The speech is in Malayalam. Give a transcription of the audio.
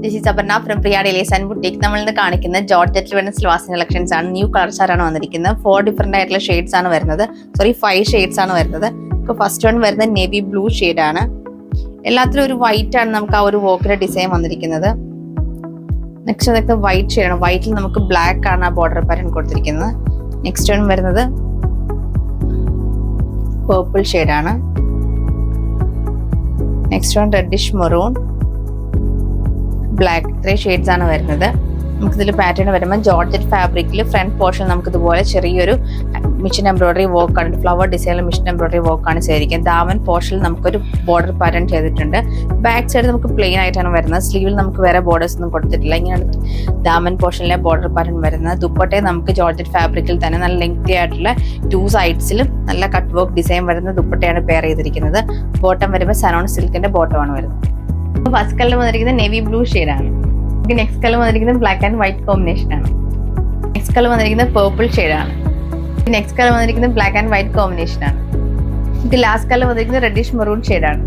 This is Aparna from Priya dailies and boutique. നമ്മളിന്ന് കാണിക്കുന്ന ജോർജറ്റ് വരുന്ന സ്ലവാസിൻ കളക്ഷൻസ് ആണ്. ന്യൂ കളർ ചാർട്ടാണ് വന്നിരിക്കുന്നത്. 4 ഡിഫറെന്റ് ആയിട്ടുള്ള ഷെയ്ഡ്സ് ആണ് വരുന്നത്. 5 ഷെയ്ഡ്സ് ആണ് വരുന്നത്. ഇപ്പോൾ ഫസ്റ്റ് വൺ വരുന്നത് നേവി ബ്ലൂ ആണ്. എല്ലാത്തിലും ഒരു വൈറ്റ് ആണ് നമുക്ക് ആ ഒരു വോക്കിന്റെ ഡിസൈൻ വന്നിരിക്കുന്നത്. നെക്സ്റ്റ് അതൊക്കെ വൈറ്റ് ഷെയ്ഡാണ്. വൈറ്റിൽ നമുക്ക് ബ്ലാക്ക് ആണ് ആ ബോർഡർ പാറ്റേൺ കൊടുത്തിരിക്കുന്നത്. നെക്സ്റ്റ് വൺ വരുന്നത് പേർപ്പിൾ ഷെയ്ഡാണ്. Next one reddish maroon, black. 3 shades ആണ് വരുന്നത്. നമുക്കിതിൽ പാറ്റേൺ വരുമ്പോൾ ജോർജറ്റ് ഫാബ്രിക്കിൽ ഫ്രണ്ട് പോർഷൻ നമുക്ക് ഇതുപോലെ ചെറിയൊരു മിഷൻ എംബ്രോയിഡറി വർക്കാണ്, ഫ്ലവർ ഡിസൈനിൽ മിഷൻ എംബ്രോയിഡറി വർക്കാണ് ചെയ്തിരിക്കുന്നത്. ദാമൻ പോർഷനിൽ നമുക്കൊരു ബോർഡർ പാറ്റേൺ ചെയ്തിട്ടുണ്ട്. ബാക്ക് സൈഡ് നമുക്ക് പ്ലെയിൻ ആയിട്ടാണ് വരുന്നത്. സ്ലീവിൽ നമുക്ക് വേറെ ബോർഡേഴ്സ് ഒന്നും കൊടുത്തിട്ടില്ല. ഇങ്ങനെയാണ് ദാമൻ പോർഷനിലെ ബോർഡർ പാറ്റേൺ വരുന്നത്. ദുപ്പട്ടയെ നമുക്ക് ജോർജറ്റ് ഫാബ്രിക്കിൽ തന്നെ നല്ല ലെങ്തി ആയിട്ടുള്ള 2 സൈഡ്സിലും നല്ല കട്ട് വർക്ക് ഡിസൈൻ വരുന്ന ദുപ്പട്ടയാണ് പെയർ ചെയ്തിരിക്കുന്നത്. ബോട്ടം വരുമ്പോൾ സനോൺ സിൽക്കിന്റെ ബോട്ടമാണ് വരുന്നത്. ഫസ്റ്റ് കളർ വന്നിരിക്കുന്നത് നേവി ബ്ലൂ ഷെയ്ഡാണ്. നെക്സ്റ്റ് കളർ വന്നിരിക്കുന്നത് ബ്ലാക്ക് ആൻഡ് വൈറ്റ് കോമ്പിനേഷൻ ആണ്. നെക്സ്റ്റ് കളർ വന്നിരിക്കുന്നത് പേർപ്പിൾ ഷെയ്ഡാണ്. നെക്സ്റ്റ് കളർ വന്നിരിക്കുന്നത് ബ്ലാക്ക് ആൻഡ് വൈറ്റ് കോമ്പിനേഷൻ ആണ്. ലാസ്റ്റ് കളർ വന്നിരിക്കുന്നത് റെഡിഷ് മെറൂൺ ഷെയ്ഡാണ്.